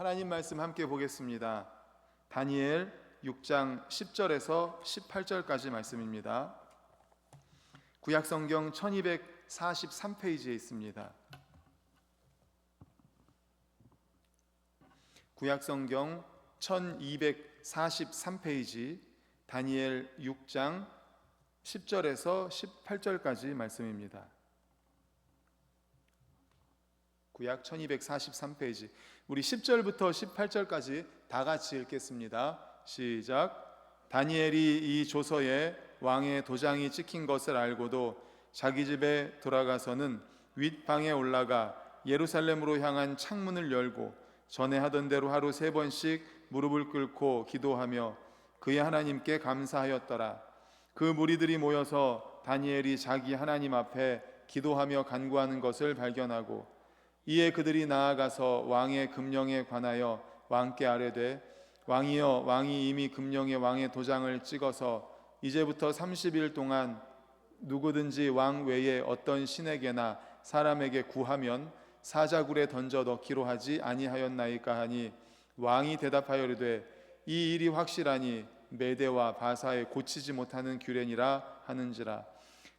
하나님 말씀 함께 보겠습니다. 다니엘 6장 10절에서 18절까지 말씀입니다. 구약성경 1243페이지에 있습니다. 구약성경 1243페이지 다니엘 6장 10절에서 18절까지 말씀입니다. 구약 1243페이지 우리 10절부터 18절까지 다 같이 읽겠습니다. 시작. 다니엘이 이 조서에 왕의 도장이 찍힌 것을 알고도 자기 집에 돌아가서는 윗방에 올라가 예루살렘으로 향한 창문을 열고 전에 하던 대로 하루 3번씩 무릎을 꿇고 기도하며 그의 하나님께 감사하였더라. 그 무리들이 모여서 다니엘이 자기 하나님 앞에 기도하며 간구하는 것을 발견하고 이에 그들이 나아가서 왕의 금령에 관하여 왕께 아뢰되 왕이여, 왕이 이미 금령에 왕의 도장을 찍어서 이제부터 30일 동안 누구든지 왕 외에 어떤 신에게나 사람에게 구하면 사자굴에 던져 넣기로 하지 아니하였나이까 하니 왕이 대답하여 이르되 이 일이 확실하니 메대와 바사에 고치지 못하는 규례니라 하는지라.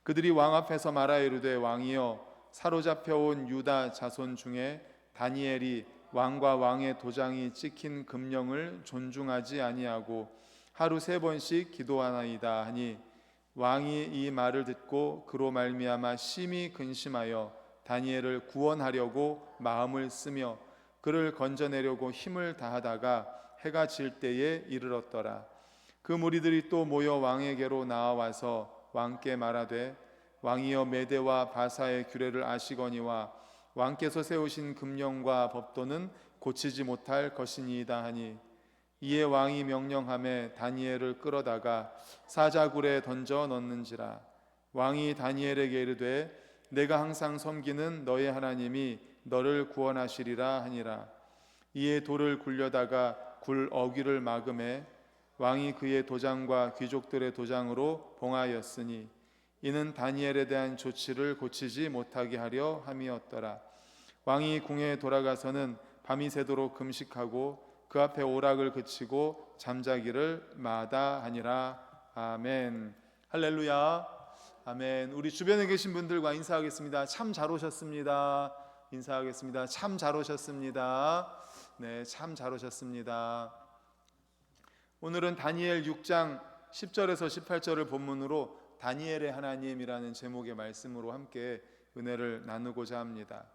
그들이 왕 앞에서 말하여 이르되 왕이여, 사로잡혀온 유다 자손 중에 다니엘이 왕과 왕의 도장이 찍힌 금령을 존중하지 아니하고 하루 3번씩 기도하나이다 하니 왕이 이 말을 듣고 그로 말미암아 심히 근심하여 다니엘을 구원하려고 마음을 쓰며 그를 건져내려고 힘을 다하다가 해가 질 때에 이르렀더라. 그 무리들이 또 모여 왕에게로 나와서 왕께 말하되 왕이여, 메대와 바사의 규례를 아시거니와 왕께서 세우신 금령과 법도는 고치지 못할 것이니이다 하니 이에 왕이 명령하매 다니엘을 끌어다가 사자굴에 던져 넣는지라. 왕이 다니엘에게 이르되 내가 항상 섬기는 너의 하나님이 너를 구원하시리라 하니라. 이에 돌을 굴려다가 굴 어귀를 막음에 왕이 그의 도장과 귀족들의 도장으로 봉하였으니 이는 다니엘에 대한 조치를 고치지 못하게 하려 함이었더라. 왕이 궁에 돌아가서는 밤이 새도록 금식하고 그 앞에 오락을 그치고 잠자기를 마다하니라. 아멘. 할렐루야. 아멘. 우리 주변에 계신 분들과 인사하겠습니다. 참 잘 오셨습니다. 인사하겠습니다. 참 잘 오셨습니다. 네, 참 잘 오셨습니다. 오늘은 다니엘 6장 10절에서 18절을 본문으로 다니엘의 하나님이라는 제목의 말씀으로 함께 은혜를 나누고자 합니다.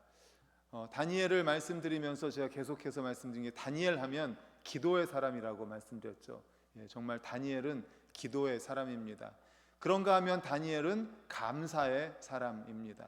다니엘을 말씀드리면서 제가 계속해서 말씀드린 게 다니엘 하면 기도의 사람이라고 말씀드렸죠. 정말 다니엘은 기도의 사람입니다. 그런가 하면 다니엘은 감사의 사람입니다.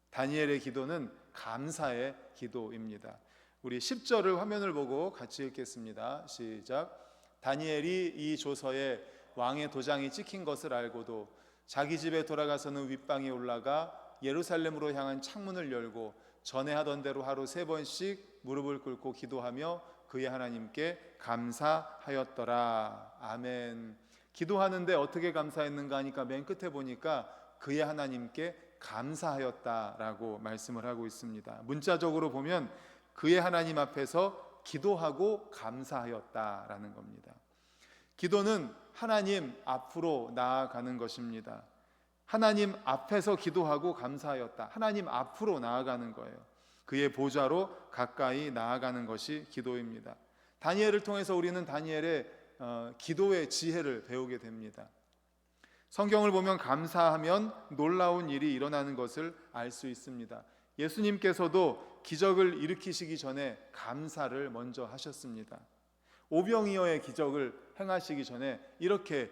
다니엘의 기도는 감사의 기도입니다. 우리 10절을 화면을 보고 같이 읽겠습니다. 시작. 다니엘이 이 조서에 왕의 도장이 찍힌 것을 알고도 자기 집에 돌아가서는 윗방에 올라가 예루살렘으로 향한 창문을 열고 전에 하던 대로 하루 3번씩 무릎을 꿇고 기도하며 그의 하나님께 감사하였더라. 아멘. 기도하는데 어떻게 감사했는가 하니까 맨 끝에 보니까 그의 하나님께 감사하였다라고 말씀을 하고 있습니다. 문자적으로 보면 그의 하나님 앞에서 기도하고 감사하였다라는 겁니다. 기도는 하나님 앞으로 나아가는 것입니다. 하나님 앞에서 기도하고 감사하였다. 하나님 앞으로 나아가는 거예요. 그의 보좌로 가까이 나아가는 것이 기도입니다. 다니엘을 통해서 우리는 다니엘의 기도의 지혜를 배우게 됩니다. 성경을 보면 감사하면 놀라운 일이 일어나는 것을 알 수 있습니다. 예수님께서도 기적을 일으키시기 전에 감사를 먼저 하셨습니다. 오병이어의 기적을 행하시기 전에 이렇게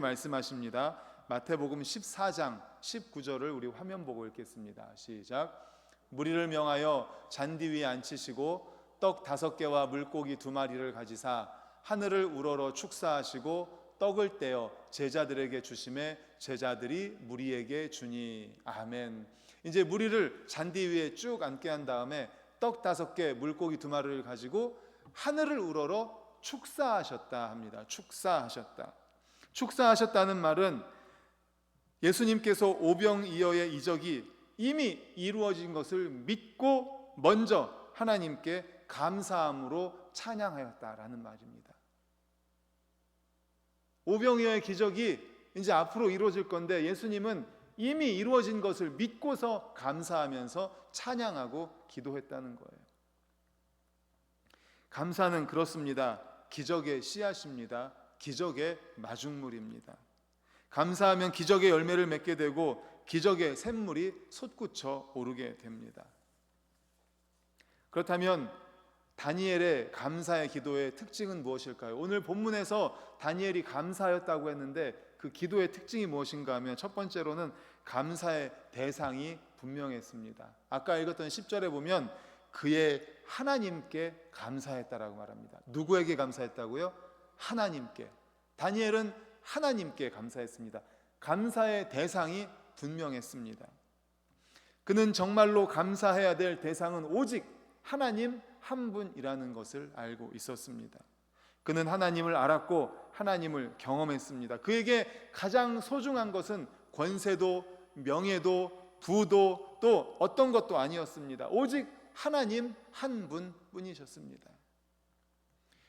말씀하십니다. 마태복음 14장 19절을 우리 화면 보고 읽겠습니다. 시작. 무리를 명하여 잔디 위에 앉히시고 떡 5개와 물고기 2마리를 가지사 하늘을 우러러 축사하시고 떡을 떼어 제자들에게 주시매 제자들이 무리에게 주니. 아멘. 이제 무리를 잔디 위에 쭉 앉게 한 다음에 떡 5개 물고기 2마리를 가지고 하늘을 우러러 축사하셨다 합니다. 축사하셨다. 축사하셨다는 말은 예수님께서 오병이어의 이적이 이미 이루어진 것을 믿고 먼저 하나님께 감사함으로 찬양하였다라는 말입니다. 오병이어의 기적이 이제 앞으로 이루어질 건데 예수님은 이미 이루어진 것을 믿고서 감사하면서 찬양하고 기도했다는 거예요. 감사는 그렇습니다. 기적의 씨앗입니다. 기적의 마중물입니다. 감사하면 기적의 열매를 맺게 되고 기적의 샘물이 솟구쳐 오르게 됩니다. 그렇다면 다니엘의 감사의 기도의 특징은 무엇일까요? 오늘 본문에서 다니엘이 감사하였다고 했는데 그 기도의 특징이 무엇인가 하면 첫 번째로는 감사의 대상이 분명했습니다. 아까 읽었던 10절에 보면 그의 하나님께 감사했다라고 말합니다. 누구에게 감사했다고요? 하나님께. 다니엘은 하나님께 감사했습니다. 감사의 대상이 분명했습니다. 그는 정말로 감사해야 될 대상은 오직 하나님 한 분이라는 것을 알고 있었습니다. 그는 하나님을 알았고 하나님을 경험했습니다. 그에게 가장 소중한 것은 권세도 명예도 부도 또 어떤 것도 아니었습니다. 오직 하나님 한 분뿐이셨습니다.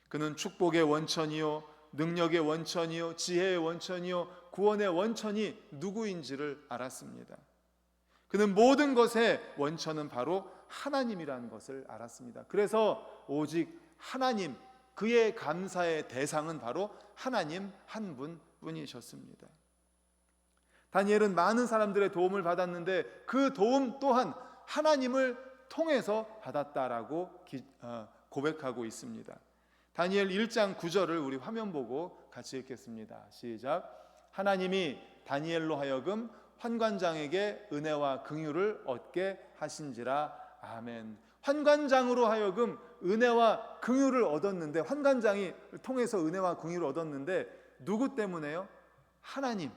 그는 축복의 원천이요 능력의 원천이요 지혜의 원천이요 구원의 원천이 누구인지를 알았습니다. 그는 모든 것의 원천은 바로 하나님이라는 것을 알았습니다. 그래서 오직 하나님, 그의 감사의 대상은 바로 하나님 한 분뿐이셨습니다. 다니엘은 많은 사람들의 도움을 받았는데 그 도움 또한 하나님을 통해서 받았다라고 고백하고 있습니다. 다니엘 1장 9절을 우리 화면 보고 같이 읽겠습니다. 시작. 하나님이 다니엘로 하여금 환관장에게 은혜와 긍휼을 얻게 하신지라. 아멘. 환관장으로 하여금 은혜와 긍휼을 얻었는데, 환관장이 통해서 은혜와 긍휼을 얻었는데 누구 때문에요? 하나님.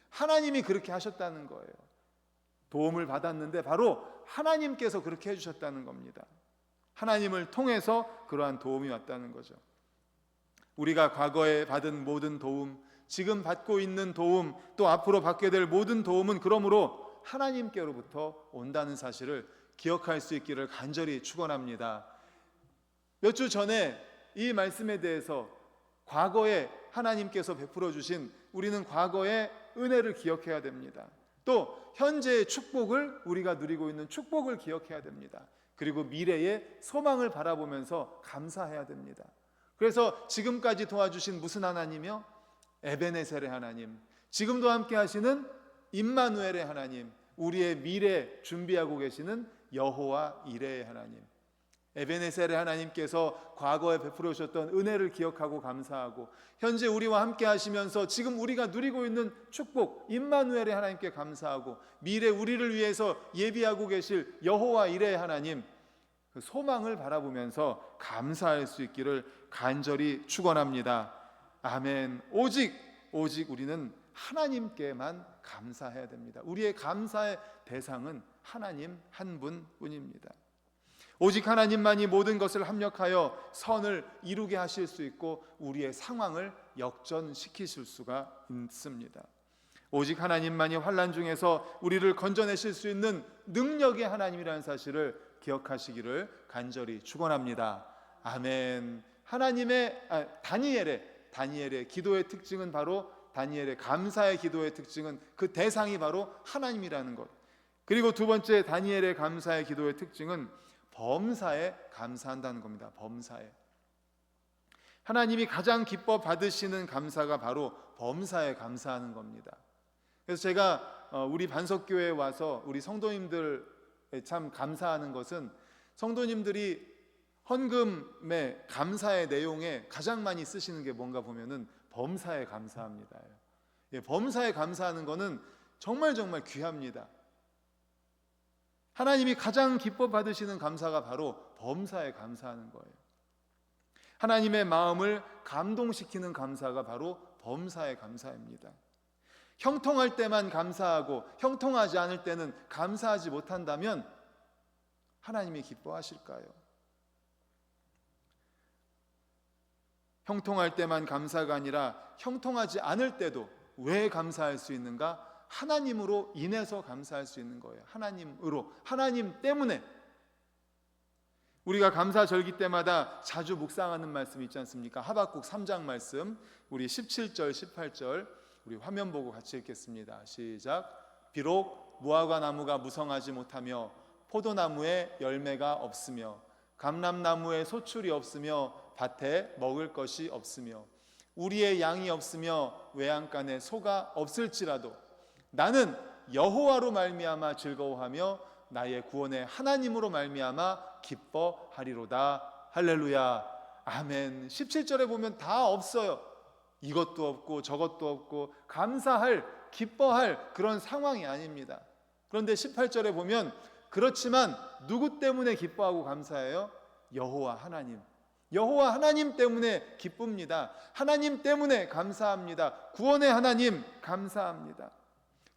하나님이 그렇게 하셨다는 거예요. 도움을 받았는데 바로 하나님께서 그렇게 해주셨다는 겁니다. 하나님을 통해서 그러한 도움이 왔다는 거죠. 우리가 과거에 받은 모든 도움, 지금 받고 있는 도움, 또 앞으로 받게 될 모든 도움은 그러므로 하나님께로부터 온다는 사실을 기억할 수 있기를 간절히 축원합니다. 몇 주 전에 이 말씀에 대해서 과거에 하나님께서 베풀어 주신 우리는 과거의 은혜를 기억해야 됩니다. 또 현재의 축복을, 우리가 누리고 있는 축복을 기억해야 됩니다. 그리고 미래의 소망을 바라보면서 감사해야 됩니다. 그래서 지금까지 도와주신 무슨 하나님이요? 에베네셀의 하나님, 지금도 함께 하시는 임마누엘의 하나님, 우리의 미래 준비하고 계시는 여호와 이레의 하나님, 에베네셀의 하나님께서 과거에 베풀어 주셨던 은혜를 기억하고 감사하고, 현재 우리와 함께 하시면서 지금 우리가 누리고 있는 축복 임마누엘의 하나님께 감사하고, 미래 우리를 위해서 예비하고 계실 여호와 이레의 하나님, 그 소망을 바라보면서 감사할 수 있기를 간절히 축원합니다. 아멘. 오직 우리는 하나님께만 감사해야 됩니다. 우리의 감사의 대상은 하나님 한 분뿐입니다. 오직 하나님만이 모든 것을 합력하여 선을 이루게 하실 수 있고 우리의 상황을 역전시키실 수가 있습니다. 오직 하나님만이 환난 중에서 우리를 건져내실 수 있는 능력의 하나님이라는 사실을 기억하시기를 간절히 축원합니다. 아멘. 다니엘의 기도의 특징은 바로, 다니엘의 감사의 기도의 특징은 그 대상이 바로 하나님이라는 것. 그리고 두 번째, 다니엘의 감사의 기도의 특징은 범사에 감사한다는 겁니다. 범사에. 하나님이 가장 기뻐 받으시는 감사가 바로 범사에 감사하는 겁니다. 그래서 제가 우리 반석교회에 와서 우리 성도님들에 참 감사하는 것은, 성도님들이 헌금의 감사의 내용에 가장 많이 쓰시는 게 뭔가 보면은 범사에 감사합니다. 범사에 감사하는 것은 정말 귀합니다. 하나님이 가장 기뻐 받으시는 감사가 바로 범사에 감사하는 거예요. 하나님의 마음을 감동시키는 감사가 바로 범사의 감사입니다. 형통할 때만 감사하고 형통하지 않을 때는 감사하지 못한다면 하나님이 기뻐하실까요? 형통할 때만 감사가 아니라 형통하지 않을 때도 왜 감사할 수 있는가? 하나님으로 인해서 감사할 수 있는 거예요. 하나님 때문에. 우리가 감사절기 때마다 자주 묵상하는 말씀 있지 않습니까? 하박국 3장 말씀, 우리 17절 18절 우리 화면 보고 같이 읽겠습니다. 시작. 비록 무화과 나무가 무성하지 못하며 포도나무에 열매가 없으며 감람나무에 소출이 없으며 밭에 먹을 것이 없으며 우리의 양이 없으며 외양간에 소가 없을지라도 나는 여호와로 말미암아 즐거워하며 나의 구원의 하나님으로 말미암아 기뻐하리로다. 할렐루야. 아멘. 17절에 보면 다 없어요. 이것도 없고 저것도 없고 감사할, 기뻐할 그런 상황이 아닙니다. 그런데 18절에 보면 그렇지만 누구 때문에 기뻐하고 감사해요? 여호와 하나님. 여호와 하나님 때문에 기쁩니다. 하나님 때문에 감사합니다. 구원의 하나님 감사합니다.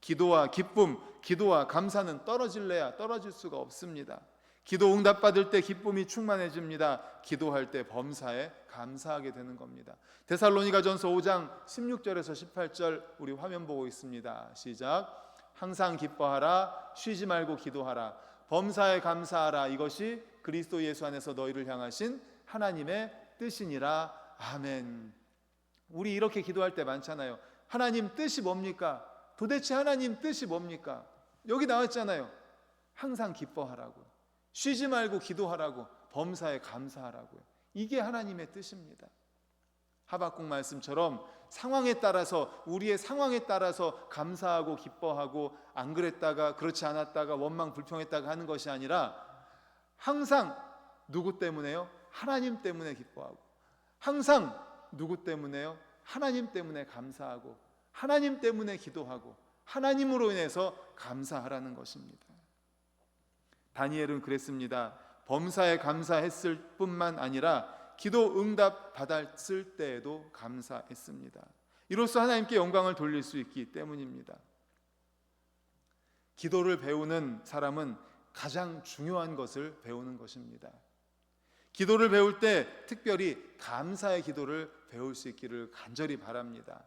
기도와 기쁨, 기도와 감사는 떨어질래야 떨어질 수가 없습니다. 기도 응답받을 때 기쁨이 충만해집니다. 기도할 때 범사에 감사하게 되는 겁니다. 데살로니가전서 5장 16절에서 18절 우리 화면 보고 있습니다. 시작. 항상 기뻐하라, 쉬지 말고 기도하라, 범사에 감사하라. 이것이 그리스도 예수 안에서 너희를 향하신 하나님의 뜻이니라. 아멘. 우리 이렇게 기도할 때 많잖아요. 하나님 뜻이 뭡니까? 도대체 하나님 뜻이 뭡니까? 여기 나왔잖아요. 항상 기뻐하라고, 쉬지 말고 기도하라고, 범사에 감사하라고요. 이게 하나님의 뜻입니다. 하박국 말씀처럼 상황에 따라서, 우리의 상황에 따라서 감사하고 기뻐하고, 안 그랬다가 그렇지 않았다가 원망 불평했다가 하는 것이 아니라 항상 누구 때문에요? 하나님 때문에 기뻐하고, 항상 누구 때문에요? 하나님 때문에 감사하고, 하나님 때문에 기도하고, 하나님으로 인해서 감사하라는 것입니다. 다니엘은 그랬습니다. 범사에 감사했을 뿐만 아니라 기도 응답 받았을 때에도 감사했습니다. 이로써 하나님께 영광을 돌릴 수 있기 때문입니다. 기도를 배우는 사람은 가장 중요한 것을 배우는 것입니다. 기도를 배울 때 특별히 감사의 기도를 배울 수 있기를 간절히 바랍니다.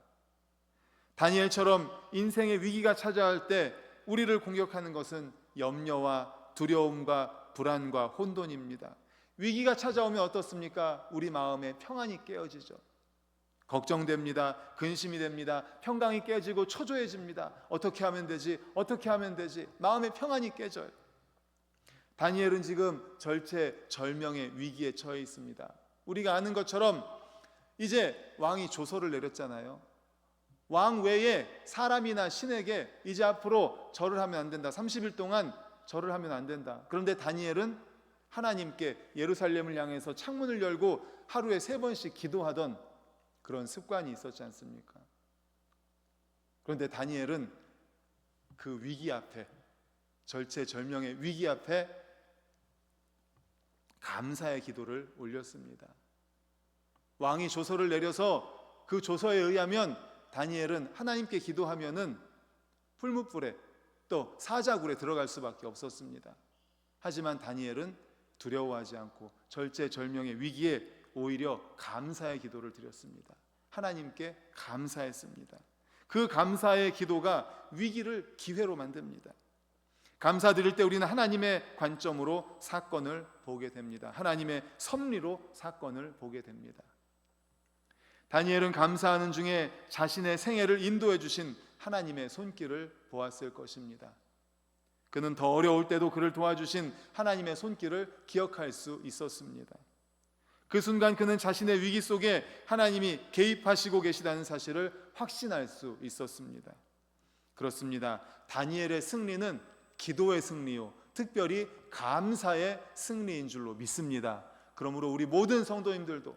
다니엘처럼 인생의 위기가 찾아올 때 우리를 공격하는 것은 염려와 두려움과 불안과 혼돈입니다. 위기가 찾아오면 어떻습니까? 우리 마음에 평안이 깨어지죠. 걱정됩니다. 근심이 됩니다. 평강이 깨지고 초조해집니다. 어떻게 하면 되지? 어떻게 하면 되지? 마음의 평안이 깨져요. 다니엘은 지금 절체절명의 위기에 처해 있습니다. 우리가 아는 것처럼 이제 왕이 조서를 내렸잖아요. 왕 외에 사람이나 신에게 이제 앞으로 절을 하면 안 된다. 30일 동안 절을 하면 안 된다. 그런데 다니엘은 하나님께 예루살렘을 향해서 창문을 열고 하루에 3번씩 기도하던 그런 습관이 있었지 않습니까? 그런데 다니엘은 그 위기 앞에, 절체절명의 위기 앞에 감사의 기도를 올렸습니다. 왕이 조서를 내려서 그 조서에 의하면 다니엘은 하나님께 기도하면은 풀무불에 또 사자굴에 들어갈 수밖에 없었습니다. 하지만 다니엘은 두려워하지 않고 절체절명의 위기에 오히려 감사의 기도를 드렸습니다. 하나님께 감사했습니다. 그 감사의 기도가 위기를 기회로 만듭니다. 감사드릴 때 우리는 하나님의 관점으로 사건을 보게 됩니다. 하나님의 섭리로 사건을 보게 됩니다. 다니엘은 감사하는 중에 자신의 생애를 인도해 주신 하나님의 손길을 보았을 것입니다. 그는 더 어려울 때도 그를 도와주신 하나님의 손길을 기억할 수 있었습니다. 그 순간 그는 자신의 위기 속에 하나님이 개입하시고 계시다는 사실을 확신할 수 있었습니다. 그렇습니다. 다니엘의 승리는 기도의 승리요, 특별히 감사의 승리인 줄로 믿습니다. 그러므로 우리 모든 성도님들도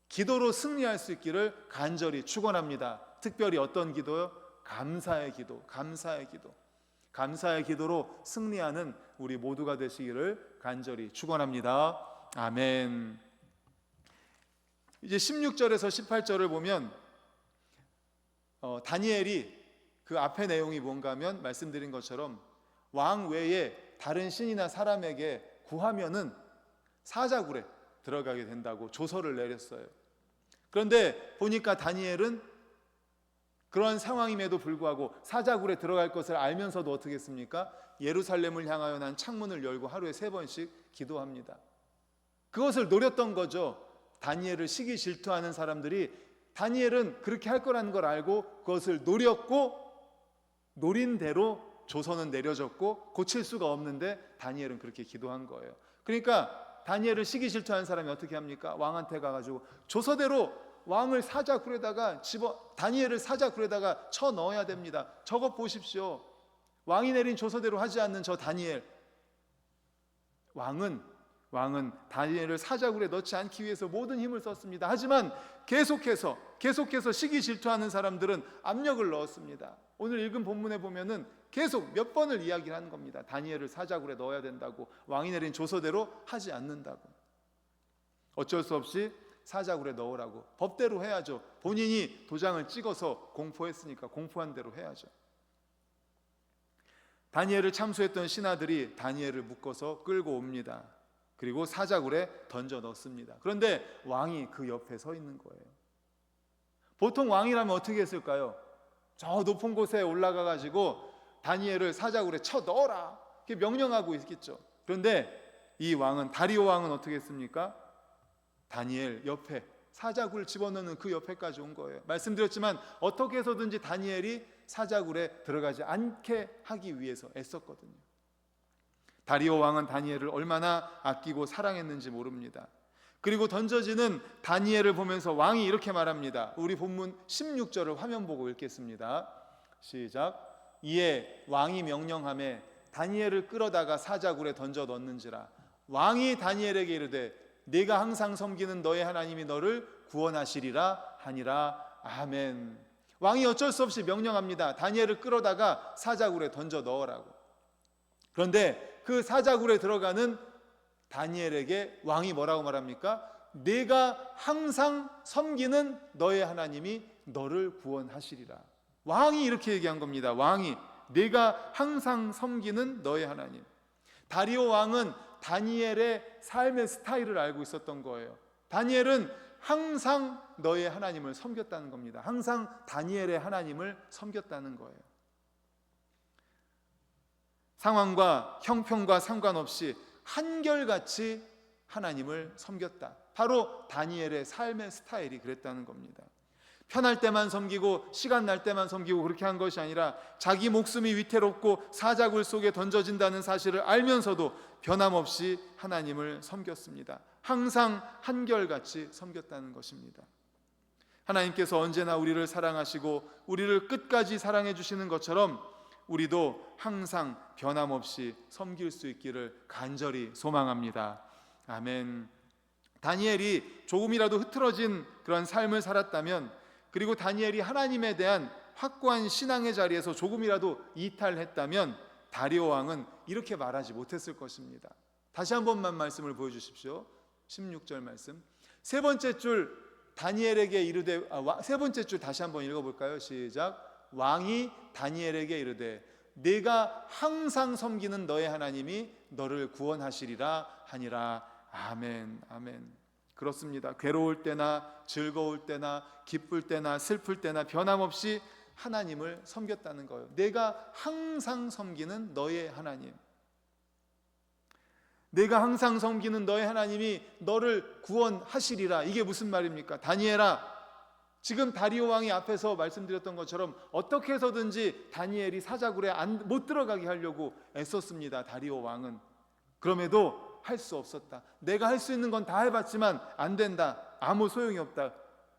기도로 승리할 수 있기를 간절히 축원합니다. 특별히 어떤 기도요? 감사의 기도, 감사의 기도. 감사의 기도로 승리하는 우리 모두가 되시기를 간절히 축원합니다. 아멘. 이제 16절에서 18절을 보면 다니엘이 그 앞의 내용이 뭔가 하면 말씀드린 것처럼 왕 외에 다른 신이나 사람에게 구하면은 사자굴에 들어가게 된다고 조서를 내렸어요. 그런데 보니까 다니엘은 그러한 상황임에도 불구하고 사자굴에 들어갈 것을 알면서도 어떻게 했습니까? 예루살렘을 향하여 난 창문을 열고 하루에 3번씩 기도합니다. 그것을 노렸던 거죠. 다니엘을 시기 질투하는 사람들이 다니엘은 그렇게 할 거라는 걸 알고 그것을 노렸고, 노린 대로 조서는 내려졌고 고칠 수가 없는데 다니엘은 그렇게 기도한 거예요. 그러니까 다니엘을 시기 질투하는 사람이 어떻게 합니까? 왕한테 가가지고 조서대로 왕을 사자굴에다가 다니엘을 사자굴에다가 쳐 넣어야 됩니다. 저것 보십시오. 왕이 내린 조서대로 하지 않는 저 다니엘. 왕은 다니엘을 사자굴에 넣지 않기 위해서 모든 힘을 썼습니다. 하지만 계속해서 시기 질투하는 사람들은 압력을 넣었습니다. 오늘 읽은 본문에 보면은 계속 몇 번을 이야기를 하는 겁니다. 다니엘을 사자굴에 넣어야 된다고, 왕이 내린 조서대로 하지 않는다고. 어쩔 수 없이 사자굴에 넣으라고, 법대로 해야죠. 본인이 도장을 찍어서 공포했으니까 공포한 대로 해야죠. 다니엘을 참수했던 신하들이 다니엘을 묶어서 끌고 옵니다. 그리고 사자굴에 던져 넣습니다. 그런데 왕이 그 옆에 서 있는 거예요. 보통 왕이라면 어떻게 했을까요? 저 높은 곳에 올라가 가지고 다니엘을 사자굴에 쳐 넣어라, 이렇게 명령하고 있겠죠. 그런데 이 왕은, 다리오 왕은 어떻게 했습니까? 다니엘 옆에, 사자굴 집어넣는 그 옆에까지 온 거예요. 말씀드렸지만 어떻게 해서든지 다니엘이 사자굴에 들어가지 않게 하기 위해서 애썼거든요. 다리오 왕은 다니엘을 얼마나 아끼고 사랑했는지 모릅니다. 그리고 던져지는 다니엘을 보면서 왕이 이렇게 말합니다. 우리 본문 16절을 화면 보고 읽겠습니다. 시작. 이에 왕이 명령하매 다니엘을 끌어다가 사자굴에 던져 넣는지라. 왕이 다니엘에게 이르되 네가 항상 섬기는 너의 하나님이 너를 구원하시리라 하니라. 아멘. 왕이 어쩔 수 없이 명령합니다. 다니엘을 끌어다가 사자굴에 던져 넣으라고. 그런데 그 사자굴에 들어가는 다니엘에게 왕이 뭐라고 말합니까? 내가 항상 섬기는 너의 하나님이 너를 구원하시리라. 왕이 이렇게 얘기한 겁니다. 왕이, 내가 항상 섬기는 너의 하나님. 다리오 왕은 다니엘의 삶의 스타일을 알고 있었던 거예요. 다니엘은 항상 너의 하나님을 섬겼다는 겁니다. 항상 다니엘의 하나님을 섬겼다는 거예요. 상황과 형편과 상관없이 한결같이 하나님을 섬겼다. 바로 다니엘의 삶의 스타일이 그랬다는 겁니다. 편할 때만 섬기고 시간 날 때만 섬기고 그렇게 한 것이 아니라 자기 목숨이 위태롭고 사자굴 속에 던져진다는 사실을 알면서도 변함없이 하나님을 섬겼습니다. 항상 한결같이 섬겼다는 것입니다. 하나님께서 언제나 우리를 사랑하시고 우리를 끝까지 사랑해 주시는 것처럼 우리도 항상 변함없이 섬길 수 있기를 간절히 소망합니다. 아멘. 다니엘이 조금이라도 흐트러진 그런 삶을 살았다면, 그리고 다니엘이 하나님에 대한 확고한 신앙의 자리에서 조금이라도 이탈했다면 다리오 왕은 이렇게 말하지 못했을 것입니다. 다시 한 번만 말씀을 보여주십시오. 16절 말씀. 세 번째 줄 다니엘에게 이르되, 세 번째 줄 다시 한번 읽어볼까요? 시작. 왕이 다니엘에게 이르되 네가 항상 섬기는 너의 하나님이 너를 구원하시리라 하니라. 아멘. 아멘. 그렇습니다. 괴로울 때나 즐거울 때나 기쁠 때나 슬플 때나 변함없이 하나님을 섬겼다는 거예요. 내가 항상 섬기는 너의 하나님. 내가 항상 섬기는 너의 하나님이 너를 구원하시리라. 이게 무슨 말입니까? 다니엘아, 지금 다리오 왕이 앞에서 말씀드렸던 것처럼 어떻게 해서든지 다니엘이 사자굴에 못 들어가게 하려고 애썼습니다. 다리오 왕은. 그럼에도 할 수 없었다. 내가 할 수 있는 건 다 해봤지만 안 된다. 아무 소용이 없다.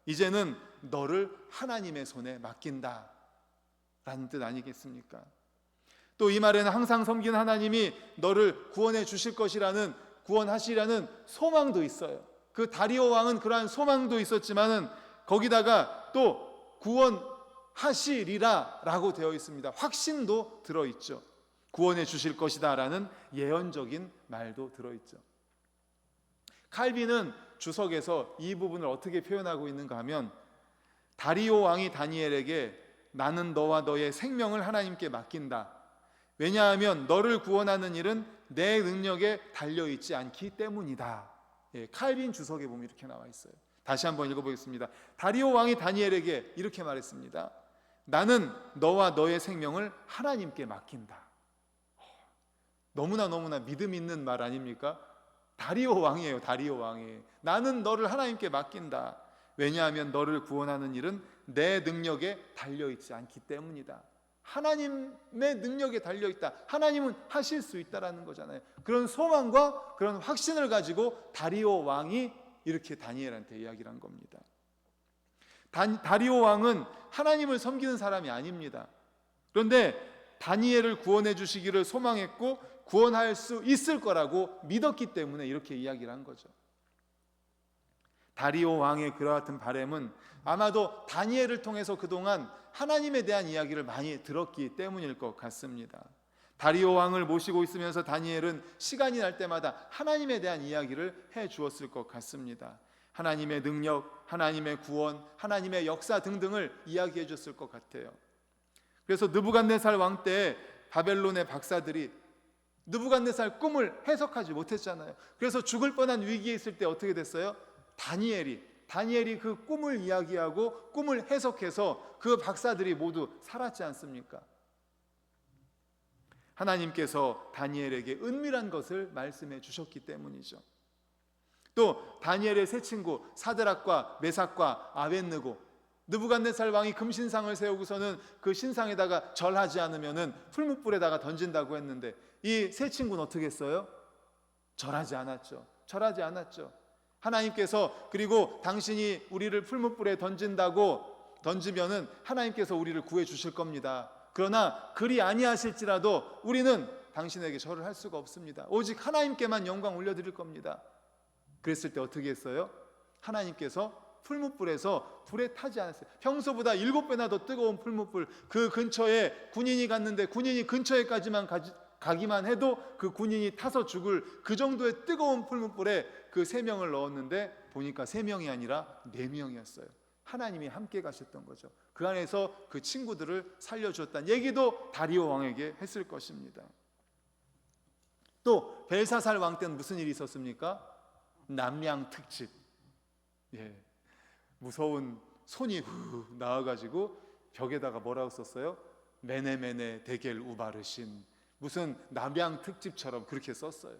이제는 너를 하나님의 손에 맡긴다 라는 뜻 아니겠습니까? 또 이 말에는 항상 섬기는 하나님이 너를 구원해 주실 것이라는, 구원하시라는 소망도 있어요. 그 다리오 왕은 그러한 소망도 있었지만은 거기다가 또 구원하시리라 라고 되어 있습니다. 확신도 들어있죠. 구원해 주실 것이다 라는 예언적인 말도 들어있죠. 칼빈은 주석에서 이 부분을 어떻게 표현하고 있는가 하면, 다리오 왕이 다니엘에게 나는 너와 너의 생명을 하나님께 맡긴다. 왜냐하면 너를 구원하는 일은 내 능력에 달려있지 않기 때문이다. 칼빈 주석에 보면 이렇게 나와 있어요. 다시 한번 읽어보겠습니다. 다리오 왕이 다니엘에게 이렇게 말했습니다. 나는 너와 너의 생명을 하나님께 맡긴다. 너무나 믿음 있는 말 아닙니까? 다리오 왕이에요. 다리오 왕이. 나는 너를 하나님께 맡긴다. 왜냐하면 너를 구원하는 일은 내 능력에 달려있지 않기 때문이다. 하나님의 능력에 달려있다. 하나님은 하실 수 있다라는 거잖아요. 그런 소망과 그런 확신을 가지고 다리오 왕이 이렇게 다니엘한테 이야기를 한 겁니다. 다리오 왕은 하나님을 섬기는 사람이 아닙니다. 그런데 다니엘을 구원해 주시기를 소망했고 구원할 수 있을 거라고 믿었기 때문에 이렇게 이야기를 한 거죠. 다리오 왕의 그와 같은 바람은 아마도 다니엘을 통해서 그동안 하나님에 대한 이야기를 많이 들었기 때문일 것 같습니다. 다리오 왕을 모시고 있으면서 다니엘은 시간이 날 때마다 하나님에 대한 이야기를 해 주었을 것 같습니다. 하나님의 능력, 하나님의 구원, 하나님의 역사 등등을 이야기해 줬을 것 같아요. 그래서 느부갓네살 왕 때 바벨론의 박사들이 느부갓네살 꿈을 해석하지 못했잖아요. 그래서 죽을 뻔한 위기에 있을 때 어떻게 됐어요? 다니엘이 그 꿈을 이야기하고 꿈을 해석해서 그 박사들이 모두 살았지 않습니까? 하나님께서 다니엘에게 은밀한 것을 말씀해 주셨기 때문이죠. 또 다니엘의 세 친구 사드락과 메삭과 아벳느고, 느부갓네살 왕이 금신상을 세우고서는 그 신상에다가 절하지 않으면은 풀무불에다가 던진다고 했는데 이 세 친구는 어떻게 했어요? 절하지 않았죠. 하나님께서 그리고 당신이 우리를 풀무불에 던지면은 하나님께서 우리를 구해 주실 겁니다. 그러나 그리 아니하실지라도 우리는 당신에게 절을 할 수가 없습니다. 오직 하나님께만 영광 올려드릴 겁니다. 그랬을 때 어떻게 했어요? 하나님께서 풀무불에서 불에 타지 않았어요. 평소보다 7배나 더 뜨거운 풀무불, 그 근처에 군인이 갔는데 군인이 근처에까지만 가기만 해도 그 군인이 타서 죽을 그 정도의 뜨거운 풀무불에 그 3명을 넣었는데 보니까 3명이 아니라 4명이었어요. 하나님이 함께 가셨던 거죠. 그 안에서 그 친구들을 살려주었다는 얘기도 다리오 왕에게 했을 것입니다. 또 벨사살 왕 때는 무슨 일이 있었습니까? 남양 특집. 무서운 손이 나와가지고 벽에다가 뭐라고 썼어요? 메네메네 데겔 우바르신. 무슨 남양 특집처럼 그렇게 썼어요.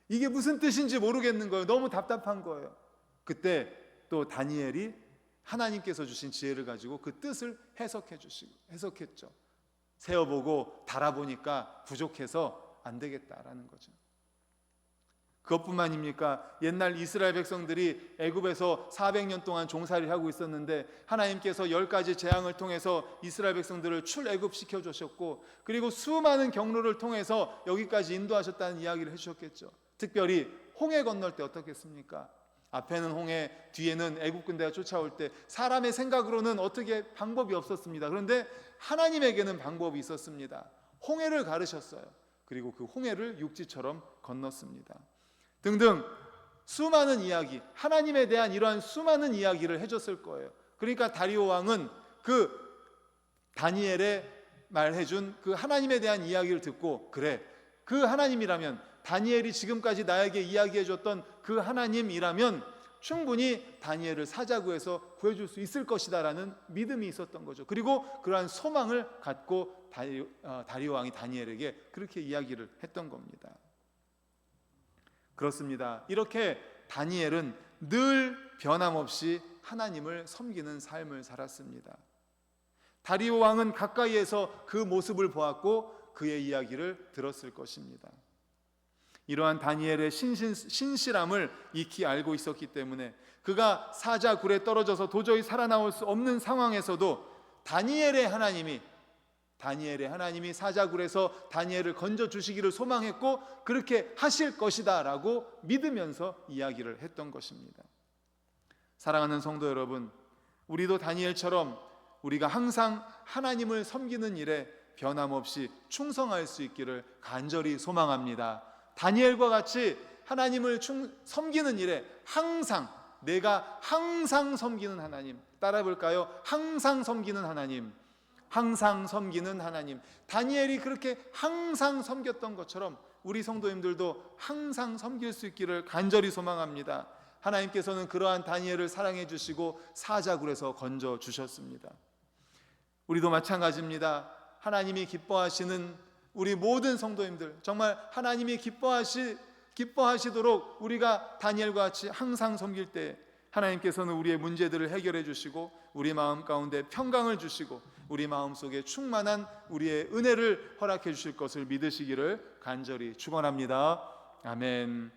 이게 무슨 뜻인지 모르겠는 거예요. 너무 답답한 거예요. 그때 또 다니엘이 하나님께서 주신 지혜를 가지고 그 뜻을 해석했죠. 세어보고 달아보니까 부족해서 안 되겠다라는 거죠. 그것뿐만입니까? 옛날 이스라엘 백성들이 애굽에서 400년 동안 종살이를 하고 있었는데 하나님께서 10가지 재앙을 통해서 이스라엘 백성들을 출애굽시켜 주셨고 그리고 수많은 경로를 통해서 여기까지 인도하셨다는 이야기를 해주셨겠죠. 특별히 홍해 건널 때 어떻겠습니까? 앞에는 홍해, 뒤에는 애굽 군대가 쫓아올 때 사람의 생각으로는 어떻게 방법이 없었습니다. 그런데 하나님에게는 방법이 있었습니다. 홍해를 가르셨어요. 그리고 그 홍해를 육지처럼 건넜습니다. 등등 수많은 이야기, 하나님에 대한 이러한 수많은 이야기를 해줬을 거예요. 그러니까 다리오 왕은 그 다니엘의 말해준 그 하나님에 대한 이야기를 듣고 그래, 그 하나님이라면 다니엘이 지금까지 나에게 이야기해줬던 그 하나님이라면 충분히 다니엘을 사자구에서 구해줄 수 있을 것이다 라는 믿음이 있었던 거죠. 그리고 그러한 소망을 갖고 다리오 왕이 다니엘에게 그렇게 이야기를 했던 겁니다. 그렇습니다. 이렇게 다니엘은 늘 변함없이 하나님을 섬기는 삶을 살았습니다. 다리오 왕은 가까이에서 그 모습을 보았고 그의 이야기를 들었을 것입니다. 이러한 다니엘의 신실함을 익히 알고 있었기 때문에 그가 사자굴에 떨어져서 도저히 살아나올 수 없는 상황에서도 다니엘의 하나님이 사자굴에서 다니엘을 건져주시기를 소망했고 그렇게 하실 것이다 라고 믿으면서 이야기를 했던 것입니다. 사랑하는 성도 여러분, 우리도 다니엘처럼 우리가 항상 하나님을 섬기는 일에 변함없이 충성할 수 있기를 간절히 소망합니다. 다니엘과 같이 하나님을 섬기는 일에 내가 항상 섬기는 하나님, 따라 볼까요? 항상 섬기는 하나님. 다니엘이 그렇게 항상 섬겼던 것처럼 우리 성도님들도 항상 섬길 수 있기를 간절히 소망합니다. 하나님께서는 그러한 다니엘을 사랑해 주시고 사자굴에서 건져 주셨습니다. 우리도 마찬가지입니다. 하나님이 기뻐하시는 우리 모든 성도님들, 정말 하나님이 기뻐하실 기뻐하시도록 우리가 다니엘과 같이 항상 섬길 때 하나님께서는 우리의 문제들을 해결해 주시고 우리 마음 가운데 평강을 주시고 우리 마음속에 충만한 우리의 은혜를 허락해 주실 것을 믿으시기를 간절히 축원합니다. 아멘.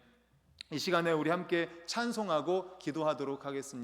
이 시간에 우리 함께 찬송하고 기도하도록 하겠습니다.